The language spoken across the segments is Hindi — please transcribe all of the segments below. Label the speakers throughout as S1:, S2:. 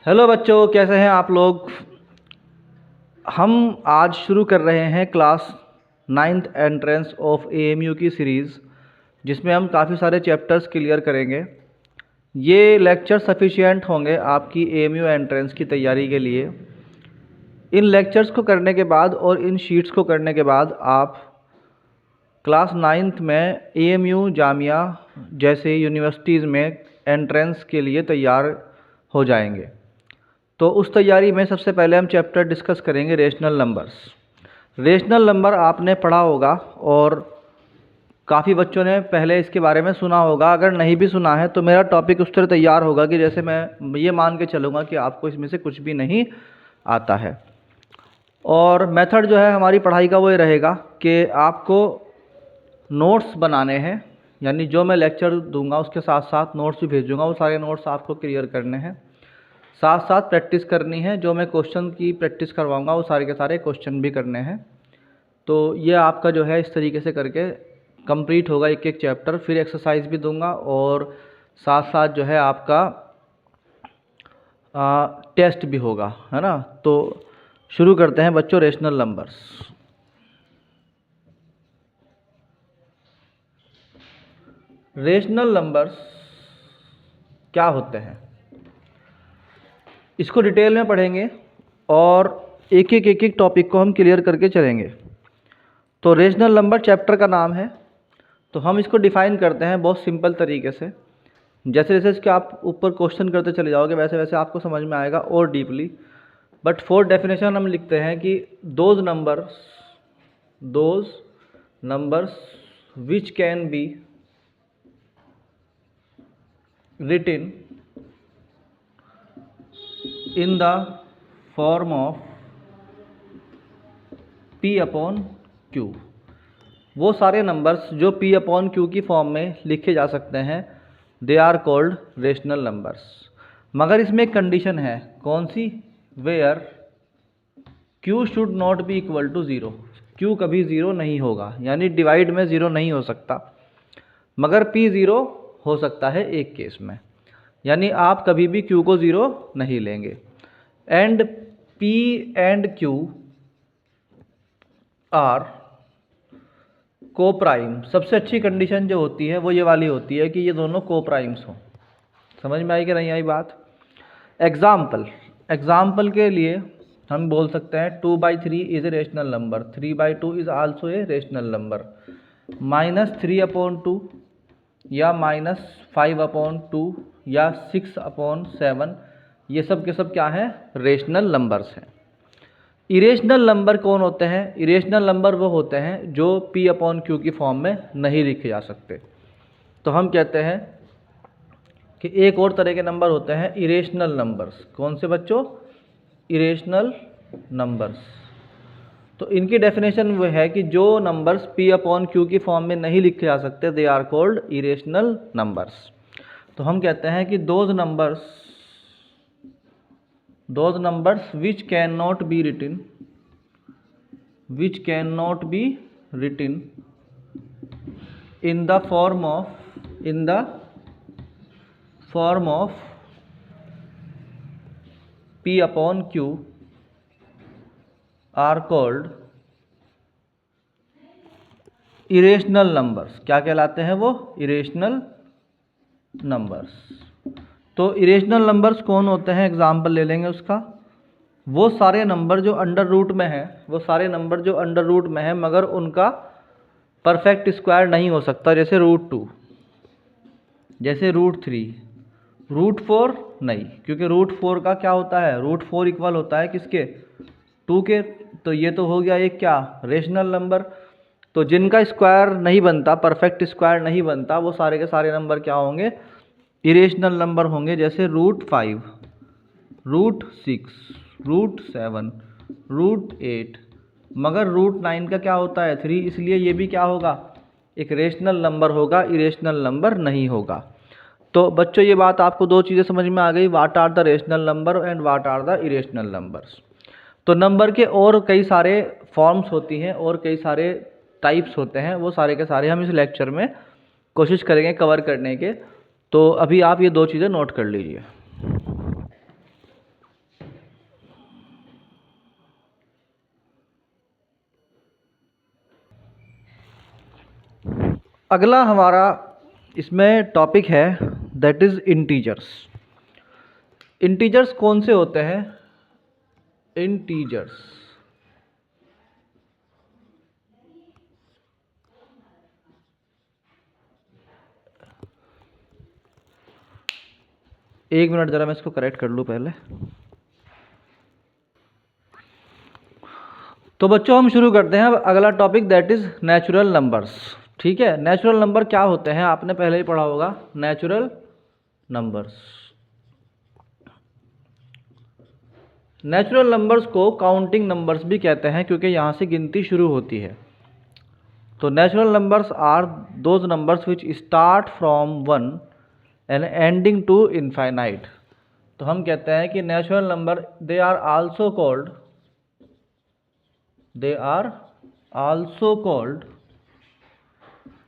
S1: हेलो बच्चों, कैसे हैं आप लोग। हम आज शुरू कर रहे हैं class 9th entrance of AMU की सीरीज़, जिसमें हम काफ़ी सारे चैप्टर्स क्लियर करेंगे। ये लेक्चर सफिशिएंट होंगे आपकी एएमयू एंट्रेंस की तैयारी के लिए। इन लेक्चर्स को करने के बाद और इन शीट्स को करने के बाद आप क्लास 9th में एएमयू जामिया जैसे यूनिवर्सिटीज़ में एंट्रेंस के लिए तैयार हो जाएंगे। तो उस तैयारी में सबसे पहले हम चैप्टर डिस्कस करेंगे रेशनल नंबर्स। रेशनल नंबर आपने पढ़ा होगा और काफ़ी बच्चों ने पहले इसके बारे में सुना होगा। अगर नहीं भी सुना है तो मेरा टॉपिक उस तरह तैयार होगा कि जैसे मैं ये मान के चलूँगा कि आपको इसमें से कुछ भी नहीं आता है। और मेथड जो है हमारी पढ़ाई का वो ये रहेगा कि आपको नोट्स बनाने हैं, यानी जो मैं लेक्चर दूंगा उसके साथ साथ नोट्स भी भेजूँगा, वो सारे नोट्स आपको क्लियर करने हैं। साथ साथ प्रैक्टिस करनी है, जो मैं क्वेश्चन की प्रैक्टिस करवाऊंगा वो सारे के सारे क्वेश्चन भी करने हैं। तो ये आपका जो है इस तरीके से करके कंप्लीट होगा एक एक चैप्टर। फिर एक्सरसाइज भी दूंगा और साथ साथ जो है आपका टेस्ट भी होगा, है ना। तो शुरू करते हैं बच्चों रेशनल नंबर्स। रेशनल नंबर्स क्या होते हैं इसको डिटेल में पढ़ेंगे और एक एक टॉपिक को हम क्लियर करके चलेंगे। तो रेशनल नंबर चैप्टर का नाम है, तो हम इसको डिफ़ाइन करते हैं बहुत सिंपल तरीके से। जैसे जैसे इसके आप ऊपर क्वेश्चन करते चले जाओगे वैसे वैसे आपको समझ में आएगा और डीपली। बट फॉर डेफिनेशन हम लिखते हैं कि those numbers which can be written in the form of P upon Q। वो सारे नंबर्स जो P upon Q की फॉर्म में लिखे जा सकते हैं, they are called rational numbers. मगर इसमें एक कंडीशन है, कौन सी? Where Q should not be equal to zero. Q कभी ज़ीरो नहीं होगा, यानी डिवाइड में ज़ीरो नहीं हो सकता, मगर P ज़ीरो हो सकता है एक केस में, यानी आप कभी भी Q को ज़ीरो नहीं लेंगे। And P and Q are coprime. सबसे अच्छी कंडीशन जो होती है वो ये वाली होती है कि ये दोनों को प्राइम्स हों। समझ में आई कि नहीं आई बात? एग्जाम्पल के लिए हम बोल सकते हैं 2/3 is a rational number, 3/2 is also a rational number, -3/2 या -5/2 या 6/7, ये सब के सब क्या हैं? रेशनल नंबर्स हैं। इरेशनल नंबर कौन होते हैं? इरेशनल नंबर वो होते हैं जो P/Q की फॉर्म में नहीं लिखे जा सकते। तो हम कहते हैं कि एक और तरह के नंबर होते हैं इरेशनल नंबर्स। कौन से बच्चों? Irrational numbers. तो इनकी डेफिनेशन वो है कि जो नंबर्स P/Q की फॉर्म में नहीं लिखे जा सकते, they are called irrational numbers. तो हम कहते हैं कि those numbers which cannot be written in the form of P/Q are called irrational numbers। क्या कहलाते हैं वो? Irrational numbers. तो इरेशनल नंबर्स कौन होते हैं? एग्जाम्पल ले लेंगे उसका। वो सारे नंबर जो अंडर रूट में है, मगर उनका परफेक्ट स्क्वायर नहीं हो सकता, जैसे √2, जैसे √3, √4 नहीं, क्योंकि √4 का क्या होता है? √4 इक्वल होता है किसके? 2 के। तो ये तो हो गया एक क्या? Rational number. तो जिनका स्क्वायर नहीं बनता, परफेक्ट स्क्वायर नहीं बनता, वो सारे के सारे नंबर क्या होंगे? इरेशनल नंबर होंगे। जैसे √5, √6, √7, √8, मगर √9 का क्या होता है? 3, इसलिए ये भी क्या होगा? एक रेशनल नंबर होगा, इरेशनल नंबर नहीं होगा। तो बच्चों ये बात आपको दो चीज़ें समझ में आ गई, what are the rational number and what are the irrational numbers. तो नंबर के और कई सारे फॉर्म्स होती हैं और कई सारे टाइप्स होते हैं, वो सारे के सारे हम इस लेक्चर में कोशिश करेंगे कवर करने के। तो अभी आप ये दो चीज़ें नोट कर लीजिए। अगला हमारा इसमें टॉपिक है दैट इज़ इंटीजर्स। इंटीजर्स कौन से होते हैं? इंटीजर्स एक मिनट ज़रा मैं इसको करेक्ट कर लूँ पहले। तो बच्चों हम शुरू करते हैं अब अगला topic that is natural numbers. ठीक है, नेचुरल नंबर क्या होते हैं आपने पहले ही पढ़ा होगा। नेचुरल नंबर्स, नेचुरल नंबर्स को काउंटिंग नंबर्स भी कहते हैं क्योंकि यहाँ से गिनती शुरू होती है। तो natural numbers are those numbers which start from 1 and ending to infinite. तो हम कहते हैं कि natural number they are also called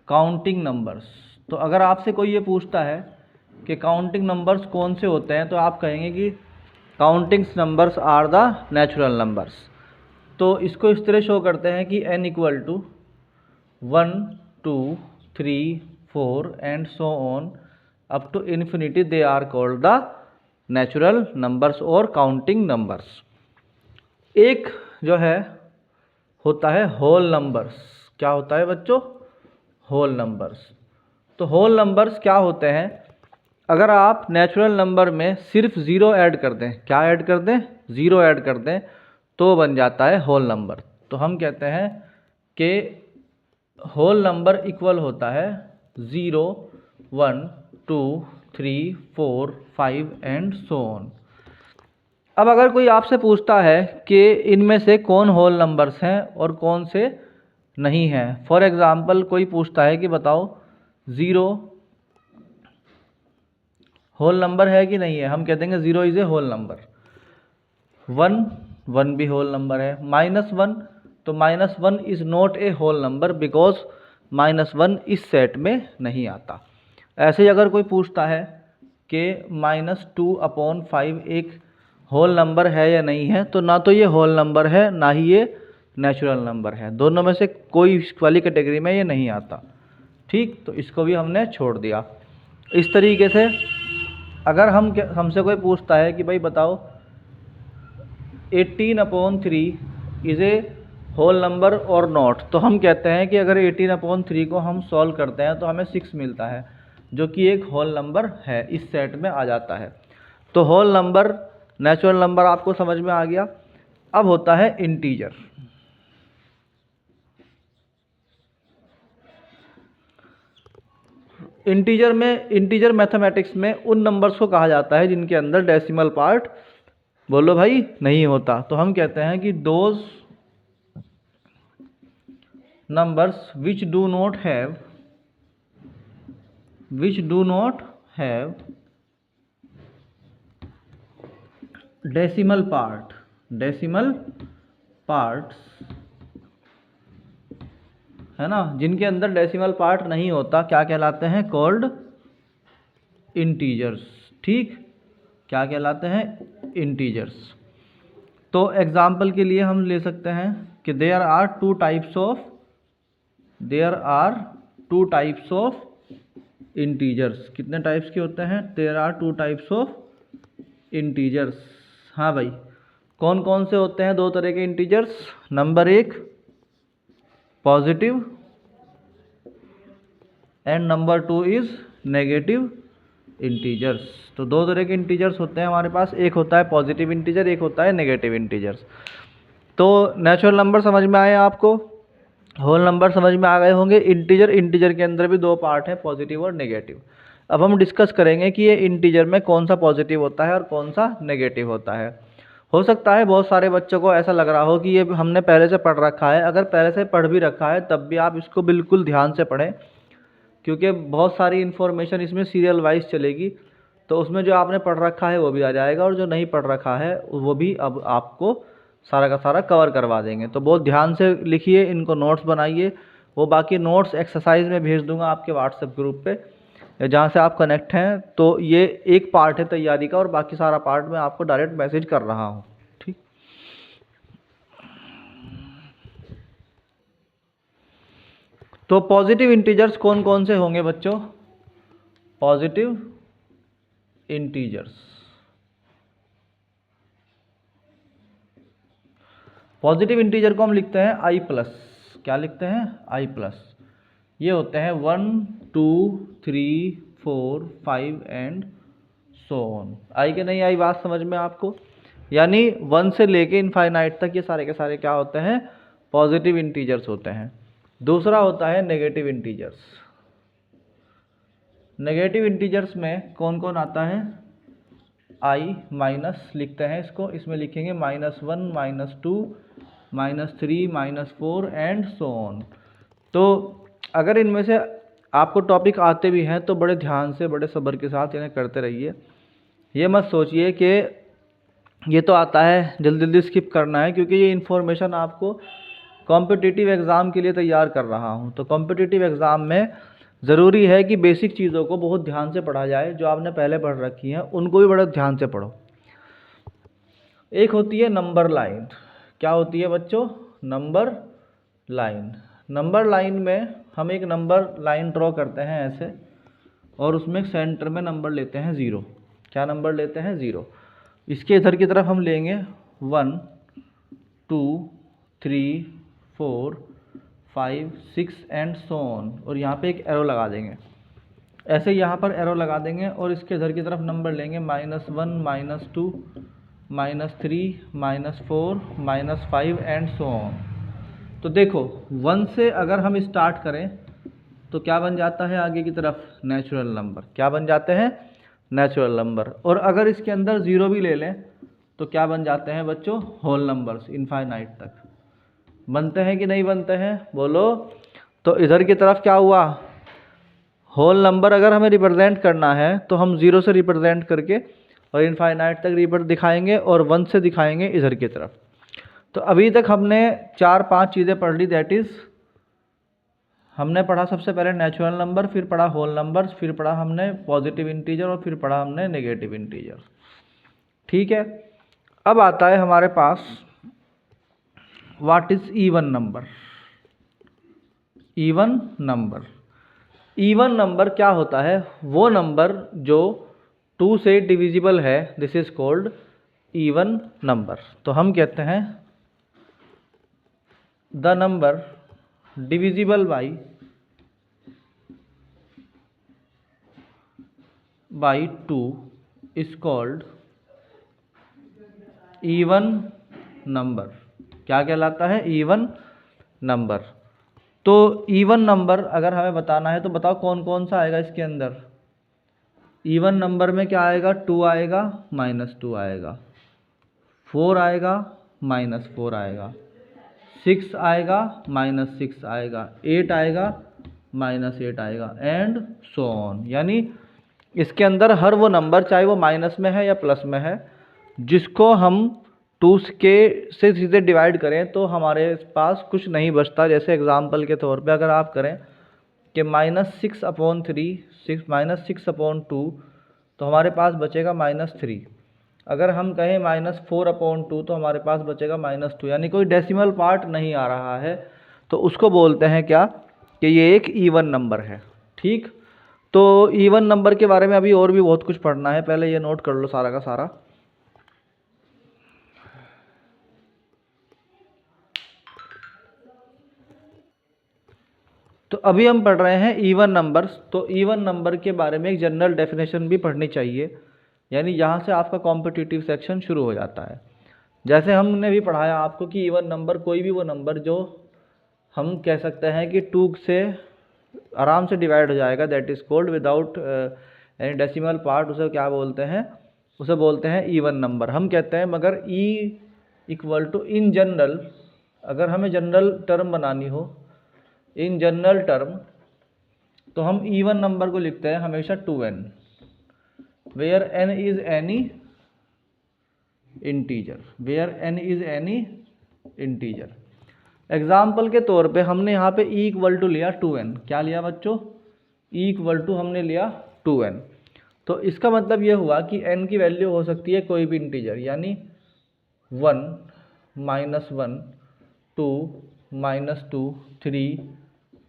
S1: counting numbers. तो अगर आपसे कोई ये पूछता है कि काउंटिंग नंबर्स कौन से होते हैं तो आप कहेंगे कि counting numbers are the natural numbers. तो इसको इस तरह शो करते हैं कि n equal to 1 2 3 4 and so on up to infinity they are called the natural numbers और काउंटिंग नंबर्स। एक जो है होता है होल नंबर्स। क्या होता है बच्चों? Whole numbers. तो होल नंबर्स क्या होते हैं? अगर आप नेचुरल नंबर में सिर्फ ज़ीरो ऐड कर दें, क्या ऐड कर दें? ज़ीरो ऐड कर दें तो बन जाता है होल नंबर। तो हम कहते हैं कि होल नंबर इक्वल होता है 0 1 2 3 4 5 एंड सो ऑन। अब अगर कोई आपसे पूछता है कि इनमें से कौन होल नंबर्स हैं और कौन से नहीं हैं, फॉर एग्ज़ाम्पल कोई पूछता है कि बताओ 0 होल नंबर है कि नहीं है, हम कह देंगे 0 इज़ ए होल नंबर। 1 भी होल नंबर है। -1 तो -1 is not a whole number because -1 इस सेट में नहीं आता। ऐसे ही अगर कोई पूछता है कि -2/5 एक होल नंबर है या नहीं है, तो ना तो ये होल नंबर है ना ही ये नेचुरल नंबर है, दोनों में से कोई वाली कैटेगरी में ये नहीं आता। ठीक, तो इसको भी हमने छोड़ दिया। इस तरीके से अगर हमसे कोई पूछता है कि भाई बताओ 18/3 इज़ ए होल नंबर और नॉट, तो हम कहते हैं कि अगर 18/3 को हम सॉल्व करते हैं तो हमें 6 मिलता है जो कि एक होल नंबर है, इस सेट में आ जाता है। तो होल नंबर, नेचुरल नंबर आपको समझ में आ गया। अब होता है इंटीजर। इंटीजर मैथमेटिक्स में उन नंबर्स को कहा जाता है जिनके अंदर डेसिमल पार्ट, बोलो भाई, नहीं होता। तो हम कहते हैं कि those numbers which do not have decimal parts है ना, जिनके अंदर डेसिमल पार्ट नहीं होता, क्या कहलाते हैं? Called integers. ठीक, क्या कहलाते हैं? इंटीजर्स। तो एग्जाम्पल के लिए हम ले सकते हैं कि there are two types of integers. कितने टाइप्स के होते हैं? There are 2 types of integers. हाँ भाई, कौन कौन से होते हैं 2 तरह के integers? Number 1 positive and number 2 is negative integers. तो 2 तरह के इंटीजर्स होते हैं हमारे पास, एक होता है पॉजिटिव इंटीजर, एक होता है नेगेटिव इंटीजर्स। तो नेचुरल नंबर समझ में आए आपको, होल नंबर समझ में आ गए होंगे। इंटीजर के अंदर भी 2 पार्ट हैं, पॉजिटिव और नेगेटिव। अब हम डिस्कस करेंगे कि ये इंटीजर में कौन सा पॉजिटिव होता है और कौन सा नेगेटिव होता है। हो सकता है बहुत सारे बच्चों को ऐसा लग रहा हो कि ये हमने पहले से पढ़ रखा है। अगर पहले से पढ़ भी रखा है तब भी आप इसको बिल्कुल ध्यान से पढ़ें, क्योंकि बहुत सारी इन्फॉर्मेशन इसमें सीरियल वाइज चलेगी। तो उसमें जो आपने पढ़ रखा है वो भी आ जाएगा और जो नहीं पढ़ रखा है वो भी अब आपको सारा का सारा कवर करवा देंगे। तो बहुत ध्यान से लिखिए, इनको नोट्स बनाइए। वो बाकी नोट्स एक्सरसाइज में भेज दूंगा आपके व्हाट्सएप ग्रुप पे, जहाँ से आप कनेक्ट हैं। तो ये एक पार्ट है तैयारी का और बाकी सारा पार्ट मैं आपको डायरेक्ट मैसेज कर रहा हूँ। ठीक, तो पॉजिटिव इंटीजर्स कौन कौन से होंगे बच्चों? पॉजिटिव इंटीजर्स, पॉजिटिव इंटीजर को हम लिखते हैं आई प्लस। क्या लिखते हैं? आई प्लस। ये होते हैं 1 2 3 4 5 एंड सो ऑन। आई के नहीं आई बात समझ में आपको? यानी 1 से लेके इनफाइनाइट तक ये सारे के सारे क्या होते हैं? पॉजिटिव इंटीजर्स होते हैं। दूसरा होता है नेगेटिव इंटीजर्स। नेगेटिव इंटीजर्स में कौन कौन आता है? आई माइनस लिखते हैं इसको, इसमें लिखेंगे -1 -2 -3 -4 एंड सो ऑन। तो अगर इनमें से आपको टॉपिक आते भी हैं तो बड़े ध्यान से, बड़े सब्र के साथ इन्हें करते रहिए। ये मत सोचिए कि ये तो आता है जल्दी जल्दी स्किप करना है, क्योंकि ये इन्फॉर्मेशन आपको कॉम्पिटिटिव एग्ज़ाम के लिए तैयार कर रहा हूँ। तो कॉम्पिटिटिव एग्ज़ाम में ज़रूरी है कि बेसिक चीज़ों को बहुत ध्यान से पढ़ा जाए। जो आपने पहले पढ़ रखी हैं उनको भी बड़े ध्यान से पढ़ो। एक होती है नंबर लाइन। क्या होती है बच्चों? Number line. नंबर लाइन में हम एक नंबर लाइन ड्रॉ करते हैं ऐसे, और उसमें सेंटर में नंबर लेते हैं 0। क्या नंबर लेते हैं? 0। इसके इधर की तरफ हम लेंगे 1 2 3 4 5 6 एंड सो ऑन, और यहाँ पे एक एरो लगा देंगे। ऐसे यहाँ पर एरो लगा देंगे और इसके इधर की तरफ नंबर लेंगे -1 -2 -3 -4 -5 एंड सो ऑन। तो देखो 1 से अगर हम स्टार्ट करें तो क्या बन जाता है आगे की तरफ? Natural number. क्या बन जाते हैं? Natural number. और अगर इसके अंदर 0 भी ले लें तो क्या बन जाते हैं बच्चों? होल नंबर्स, इनफाइनाइट तक। बनते हैं कि नहीं बनते हैं? बोलो। तो इधर की तरफ क्या हुआ? होल नंबर अगर हमें रिप्रेजेंट करना है तो हम 0 से रिप्रेजेंट करके और इनफाइनाइट तक दिखाएंगे, और 1 से दिखाएंगे इधर की तरफ। तो अभी तक हमने 4-5 चीज़ें पढ़ ली। दैट इज़ हमने पढ़ा सबसे पहले नेचुरल नंबर, फिर पढ़ा होल नंबर्स, फिर पढ़ा हमने पॉजिटिव इंटीजर, और फिर पढ़ा हमने नेगेटिव इंटीजर। ठीक है। अब आता है हमारे पास what is even number. Even number. Even number क्या होता है? वो नंबर जो 2 से डिविजिबल है, this is called even number. तो हम कहते हैं the number divisible by 2 is called even number. क्या कहलाता है? Even number. तो इवन नंबर अगर हमें बताना है तो बताओ कौन कौन सा आएगा इसके अंदर? इवन नंबर में क्या आएगा? 2 आएगा, -2 आएगा, 4 आएगा, -4 आएगा, 6 आएगा, -6 आएगा, 8 आएगा, -8 आएगा एंड सो ऑन। यानी इसके अंदर हर वो नंबर, चाहे वो माइनस में है या प्लस में है, जिसको हम 2 के से सीधे डिवाइड करें तो हमारे पास कुछ नहीं बचता। जैसे एग्जांपल के तौर पे अगर आप करें कि -6/3 -6/2 तो हमारे पास बचेगा -3। अगर हम कहें -4/2 तो हमारे पास बचेगा -2। यानी कोई डेसिमल पार्ट नहीं आ रहा है, तो उसको बोलते हैं क्या? कि ये एक इवन नंबर है। ठीक। तो इवन नंबर के बारे में अभी और भी बहुत कुछ पढ़ना है, पहले ये नोट कर लो सारा का सारा। तो अभी हम पढ़ रहे हैं इवन नंबर्स। तो इवन नंबर के बारे में एक जनरल डेफिनेशन भी पढ़नी चाहिए, यानी यहाँ से आपका कॉम्पिटिटिव सेक्शन शुरू हो जाता है। जैसे हमने भी पढ़ाया आपको कि इवन नंबर कोई भी वो नंबर जो हम कह सकते हैं कि 2 से आराम से डिवाइड हो जाएगा, that is called without any decimal part, उसे क्या बोलते हैं? उसे बोलते हैं इवन नंबर हम कहते हैं। मगर E = इन जनरल, अगर हमें जनरल टर्म बनानी हो, इन जनरल टर्म, तो हम इवन नंबर को लिखते हैं हमेशा 2n, where n is any integer, where n is any integer. Example के तौर पे हमने यहाँ पे E = लिया 2n। क्या लिया बच्चों? E = हमने लिया 2n। तो इसका मतलब ये हुआ कि n की वैल्यू हो सकती है कोई भी इंटीजर, यानी 1 -1 2 -2 3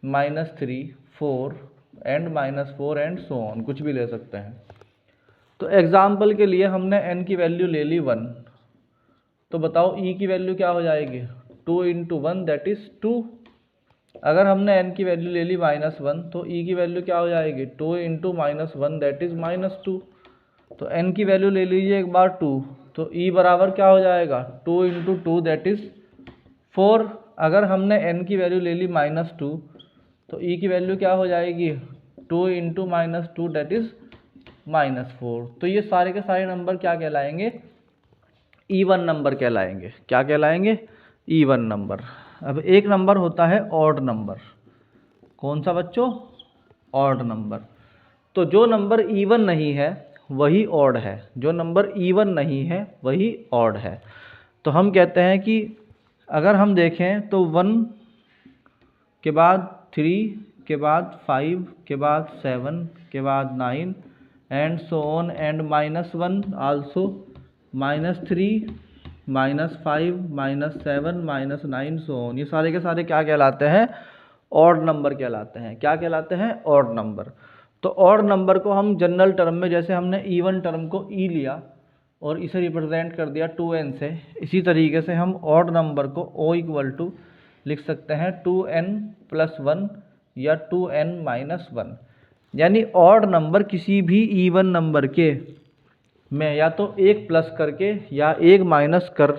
S1: -3, 4 एंड -4 एंड सो ऑन, कुछ भी ले सकते हैं। तो एग्जाम्पल के लिए हमने n की वैल्यू ले ली 1, तो बताओ e की वैल्यू क्या हो जाएगी, 2 × 1 दैट इज़ 2। अगर हमने n की वैल्यू ले ली -1 तो e की वैल्यू क्या हो जाएगी, 2 × -1 दैट इज़ -2। तो n की वैल्यू ले लीजिए एक बार 2, तो e बराबर क्या हो जाएगा, 2 × 2 दैट इज़ 4। अगर हमने n की वैल्यू ले ली -2 तो e की वैल्यू क्या हो जाएगी, 2 × -2 दैट इज़ -4। तो ये सारे के सारे नंबर क्या कहलाएंगे, इवन नंबर कहलाएंगे। क्या कहलाएंगे, इवन नंबर। अब एक नंबर होता है ऑड नंबर। कौन सा बच्चों, ऑड नंबर। तो जो नंबर इवन नहीं है वही ऑड है, जो नंबर इवन नहीं है वही ऑड है। तो हम कहते हैं कि अगर हम देखें तो 1 के बाद 3 के बाद 5 के बाद 7 के बाद 9 and so on and -1 also, -3 -5 -7 -9 so on, ये सारे के सारे क्या कहलाते हैं, ऑड नंबर कहलाते हैं। क्या कहलाते हैं, ऑड नंबर। तो ऑड नंबर को हम जनरल टर्म में, जैसे हमने इवन टर्म को ई लिया और इसे रिप्रेजेंट कर दिया 2n से, इसी तरीके से हम ऑड नंबर को o = लिख सकते हैं 2n + 1 या 2n - 1। यानी ऑड नंबर किसी भी इवन नंबर के में या तो एक प्लस करके या एक माइनस कर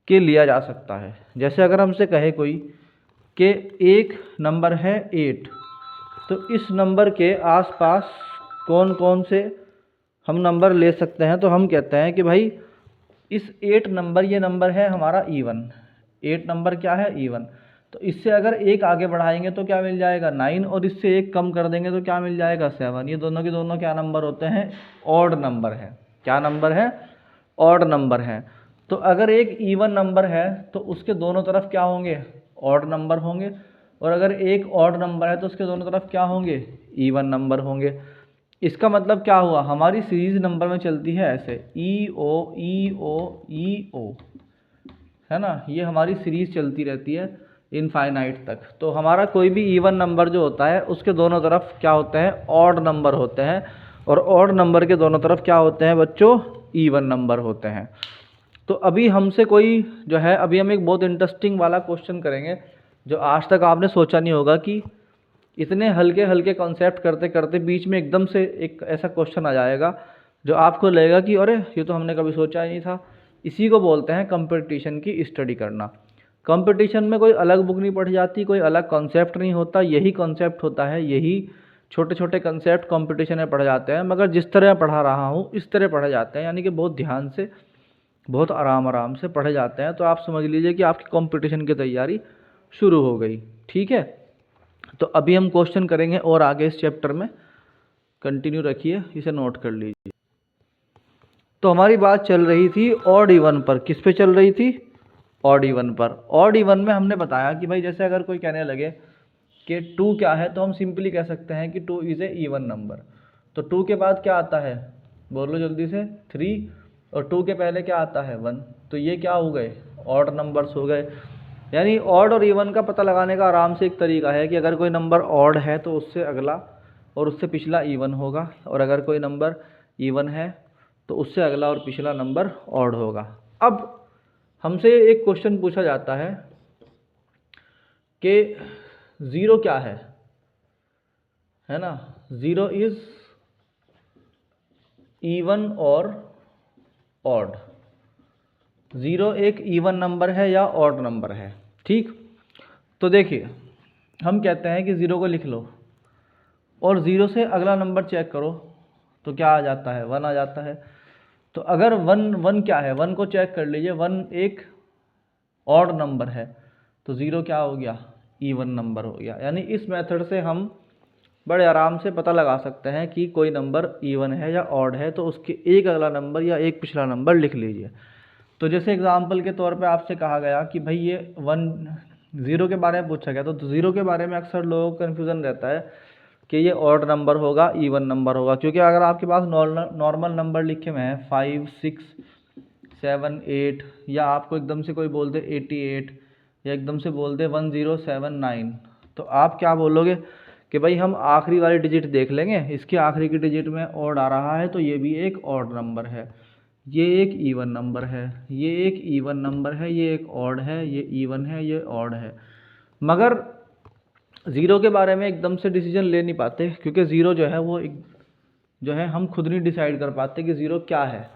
S1: के लिया जा सकता है। जैसे अगर हमसे कहे कोई कि एक नंबर है 8, तो इस नंबर के आसपास कौन कौन से हम नंबर ले सकते हैं, तो हम कहते हैं कि भाई इस 8 नंबर, ये नंबर है हमारा इवन, 8 नंबर क्या है, इवन। तो इससे अगर एक आगे बढ़ाएंगे तो क्या मिल जाएगा, 9, और इससे एक कम कर देंगे तो क्या मिल जाएगा, 7। ये दोनों के दोनों क्या नंबर होते हैं, ऑड नंबर है। क्या नंबर है, ऑड नंबर है। तो अगर एक इवन नंबर है तो उसके दोनों तरफ क्या होंगे, ऑड नंबर होंगे, और अगर एक ऑड नंबर है तो उसके दोनों तरफ क्या होंगे, इवन नंबर होंगे। इसका मतलब क्या हुआ, हमारी सीरीज नंबर में चलती है ऐसे ई ओ ई ओ ई ओ, है ना, ये हमारी सीरीज चलती रहती है इनफाइनाइट तक। तो हमारा कोई भी इवन नंबर जो होता है उसके दोनों तरफ क्या होते हैं, ऑड नंबर होते हैं, और ऑड नंबर के दोनों तरफ क्या होते हैं बच्चों, इवन नंबर होते हैं। तो अभी हमसे कोई जो है, अभी हम एक बहुत इंटरेस्टिंग वाला क्वेश्चन करेंगे जो आज तक आपने सोचा नहीं होगा कि इतने हल्के हल्के कॉन्सेप्ट करते करते बीच में एकदम से एक ऐसा क्वेश्चन आ जाएगा जो आपको लगेगा कि अरे ये तो हमने कभी सोचा ही नहीं था। इसी को बोलते हैं कंपटीशन की स्टडी करना। कंपटीशन में कोई अलग बुक नहीं पढ़ी जाती, कोई अलग कॉन्सेप्ट नहीं होता, यही कॉन्सेप्ट होता है, यही छोटे छोटे कॉन्सेप्ट कंपटीशन में पढ़े जाते हैं। मगर जिस तरह पढ़ा रहा हूँ इस तरह पढ़े जाते हैं, यानी कि बहुत ध्यान से, बहुत आराम आराम से पढ़े जाते हैं। तो आप समझ लीजिए कि आपकी कंपटीशन की तैयारी शुरू हो गई। ठीक है, तो अभी हम क्वेश्चन करेंगे और आगे इस चैप्टर में, कंटिन्यू रखिए, इसे नोट कर लीजिए। तो हमारी बात चल रही थी ऑड इवन पर। किस पे चल रही थी, ऑड इवन पर। ऑड इवन में हमने बताया कि भाई जैसे अगर कोई कहने लगे कि 2 क्या है, तो हम सिंपली कह सकते हैं कि 2 इज़ ए इवन नंबर। तो 2 के बाद क्या आता है, बोलो जल्दी से, 3, और 2 के पहले क्या आता है, 1। तो ये क्या हो गए, ऑड नंबर्स हो गए। यानी ऑड और इवन का पता लगाने का आराम से एक तरीका है कि अगर कोई नंबर ऑड है तो उससे अगला और उससे पिछला इवन होगा, और अगर कोई नंबर इवन है तो उससे अगला और पिछला नंबर ऑड होगा। अब हमसे एक क्वेश्चन पूछा जाता है कि 0 क्या है ना, 0 इज इवन और ऑड। 0 एक इवन नंबर है या ऑड नंबर है। ठीक, तो देखिए हम कहते हैं कि 0 को लिख लो और 0 से अगला नंबर चेक करो तो क्या आ जाता है, 1 आ जाता है। तो अगर 1 क्या है, 1 को चेक कर लीजिए, 1 एक ऑड नंबर है, तो 0 क्या हो गया, इवन नंबर हो गया। यानी इस मेथड से हम बड़े आराम से पता लगा सकते हैं कि कोई नंबर इवन है या ऑड है, तो उसके एक अगला नंबर या एक पिछला नंबर लिख लीजिए। तो जैसे एग्जाम्पल के तौर पे आपसे कहा गया कि भाई ये 0 के बारे में पूछा गया, तो 0 के बारे में अक्सर लोगों को कन्फ्यूज़न रहता है कि ये ऑड नंबर होगा, इवन नंबर होगा। क्योंकि अगर आपके पास नॉर्मल नंबर लिखे हुए हैं 5, 6, 7, 8, या आपको एकदम से कोई बोल दे 88, या एकदम से बोल दे 1079, तो तो आप क्या बोलोगे कि भाई हम आखिरी वाली डिजिट देख लेंगे, इसके आखिरी की डिजिट में ऑड आ रहा है तो ये भी एक ऑड नंबर है, ये एक इवन नंबर है, ये एक इवन नंबर है, ये एक ऑड है, ये इवन है, ये ऑड है। मगर ज़ीरो के बारे में एकदम से डिसीजन ले नहीं पाते, क्योंकि ज़ीरो जो है वो एक जो है हम खुद नहीं डिसाइड कर पाते कि ज़ीरो क्या है।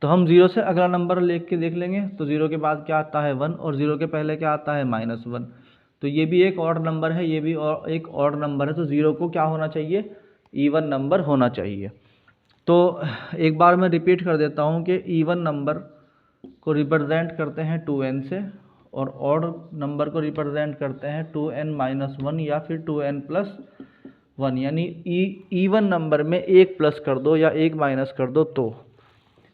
S1: तो हम ज़ीरो से अगला नंबर ले के देख लेंगे, तो ज़ीरो के बाद क्या आता है 1, और ज़ीरो के पहले क्या आता है -1। तो ये भी एक ऑड नंबर है, ये भी एक ऑड नंबर है, तो ज़ीरो को क्या होना चाहिए, इवन नंबर होना चाहिए। तो एक बार मैं रिपीट कर देता हूँ कि इवन नंबर को रिप्रेजेंट करते हैं 2n से, और ऑड नंबर को रिप्रेजेंट करते हैं 2n-1 या फिर 2n+1, यानी इवन नंबर में एक प्लस कर दो या एक माइनस कर दो। तो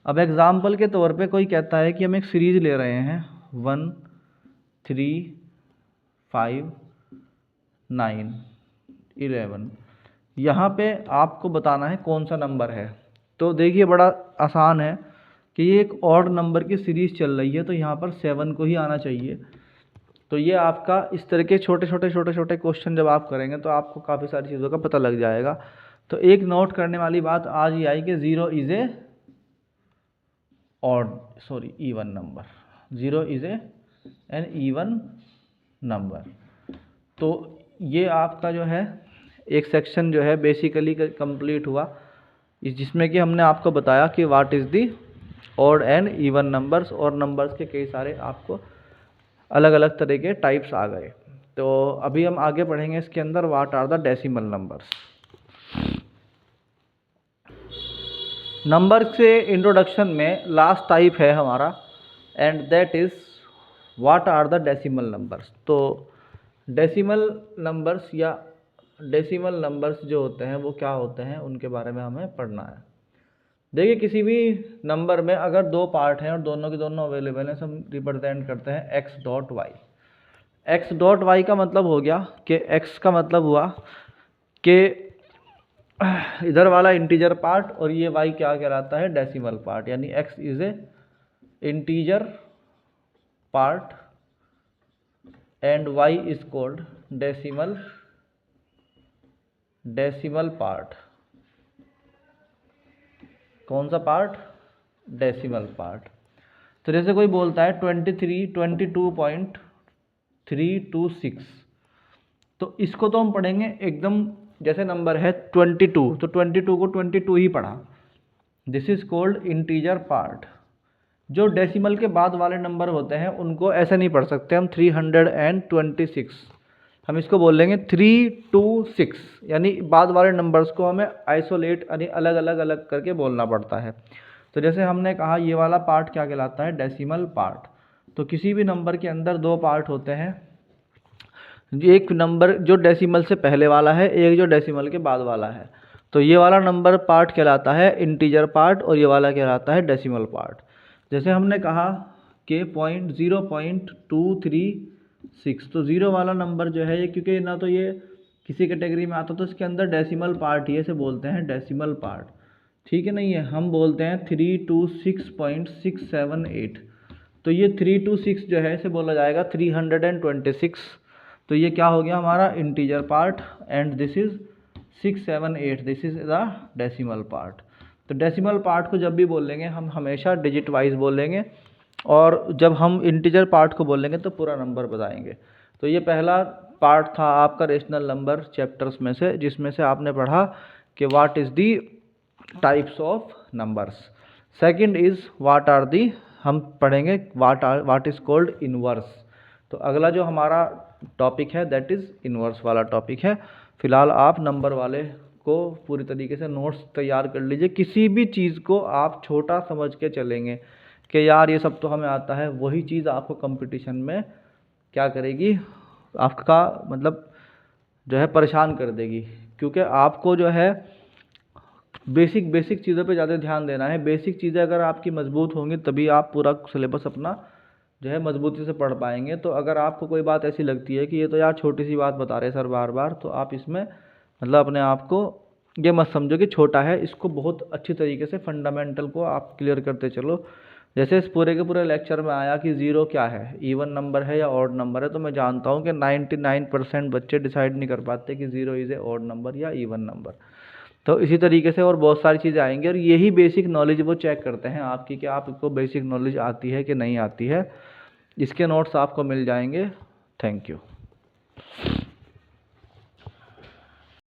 S1: अब एग्जाम्पल के तौर पे कोई कहता है कि हम एक सीरीज़ ले रहे हैं 1, 3, 5, 9, 11। यहाँ पे आपको बताना है कौन सा नंबर है। तो देखिए बड़ा आसान है कि ये एक ऑड नंबर की सीरीज़ चल रही है, तो यहाँ पर 7 को ही आना चाहिए। तो ये आपका इस तरह के छोटे छोटे क्वेश्चन जब आप करेंगे तो आपको काफ़ी सारी चीज़ों का पता लग जाएगा। तो एक नोट करने वाली बात आज ये आई कि zero is a even number, zero is an even number. तो ये आपका जो है एक सेक्शन जो है बेसिकली कंप्लीट हुआ, जिसमें कि हमने आपको बताया कि what is the odd and even numbers, और नंबर्स के कई सारे आपको अलग अलग तरह के टाइप्स आ गए। तो अभी हम आगे बढ़ेंगे इसके अंदर, what are the decimal numbers. Number से इंट्रोडक्शन में लास्ट टाइप है हमारा, and that is what are the decimal numbers. तो डेसिमल नंबर्स या डेसिमल नंबर्स जो होते हैं वो क्या होते हैं, उनके बारे में हमें पढ़ना है। देखिए किसी भी नंबर में अगर दो पार्ट हैं और दोनों के दोनों अवेलेबल हैं, हम रिप्रेजेंट करते हैं x.y। x.y का मतलब हो गया कि x का मतलब हुआ कि इधर वाला इंटीजर पार्ट, और ये y क्या कहलाता है, डेसिमल पार्ट, यानी x is a integer part and y is called decimal part. कौन सा पार्ट, डेसिमल पार्ट। तो जैसे कोई बोलता है 22.326, तो इसको तो हम पढ़ेंगे एकदम जैसे नंबर है 22, तो 22 को 22 ही पढ़ा, this is called integer part. जो डेसिमल के बाद वाले नंबर होते हैं उनको ऐसे नहीं पढ़ सकते हम 326, हम इसको बोल लेंगे 326, यानी बाद वाले नंबर्स को हमें आइसोलेट यानी अलग अलग करके बोलना पड़ता है। तो जैसे हमने कहा ये वाला पार्ट क्या कहलाता है, डेसिमल पार्ट। तो किसी भी नंबर के अंदर दो पार्ट होते हैं, एक नंबर जो डेसिमल से पहले वाला है, एक जो डेसिमल के बाद वाला है। तो ये वाला नंबर पार्ट कहलाता है इंटीजर पार्ट, और ये वाला कहलाता है डेसिमल पार्ट। जैसे हमने कहा कि 0.236, तो ज़ीरो वाला नंबर जो है ये, क्योंकि ना तो ये किसी कैटेगरी में आता तो इसके अंदर डेसिमल पार्ट ही, इसे बोलते हैं डेसिमल पार्ट, ठीक है। नहीं है, हम बोलते हैं 326.678। तो ये 326 जो है इसे बोला जाएगा 326। तो ये क्या हो गया हमारा integer part, and this is 678, this is the decimal part. तो डेसिमल पार्ट को जब भी बोलेंगे हम हमेशा डिजिट वाइज बोलेंगे, और जब हम इंटीजर पार्ट को बोलेंगे तो पूरा नंबर बताएंगे। तो ये पहला पार्ट था आपका रेशनल नंबर चैप्टर्स में से, जिसमें से आपने पढ़ा कि what is the types of numbers. Second is what are the, हम पढ़ेंगे व्हाट इज़ कॉल्ड इनवर्स। तो अगला जो हमारा टॉपिक है दैट इज़ इनवर्स वाला टॉपिक है। फिलहाल आप नंबर वाले को पूरी तरीके से नोट्स तैयार कर लीजिए। किसी भी चीज़ को आप छोटा समझ के चलेंगे कि यार ये सब तो हमें आता है, वही चीज़ आपको कंपटीशन में क्या करेगी, आपका मतलब जो है परेशान कर देगी। क्योंकि आपको जो है बेसिक चीज़ों पे ज़्यादा ध्यान देना है। बेसिक चीज़ें अगर आपकी मजबूत होंगी तभी आप पूरा सिलेबस अपना जो है मजबूती से पढ़ पाएंगे। तो अगर आपको कोई बात ऐसी लगती है कि ये तो यार छोटी सी बात बता रहे सर बार बार, तो आप इसमें मतलब अपने आप को ये मत समझो कि छोटा है, इसको बहुत अच्छी तरीके से फंडामेंटल को आप क्लियर करते चलो, जैसे इस पूरे के पूरे लेक्चर में आया कि ज़ीरो क्या है, इवन नंबर है या ऑड नंबर है, तो मैं जानता हूँ कि 99% बच्चे डिसाइड नहीं कर पाते कि zero is a odd number या इवन नंबर। तो इसी तरीके से और बहुत सारी चीज़ें आएंगी, और यही बेसिक नॉलेज वो चेक करते हैं आपकी कि आपको बेसिक नॉलेज आती है कि नहीं आती है। इसके नोट्स आपको मिल जाएंगे। Thank you.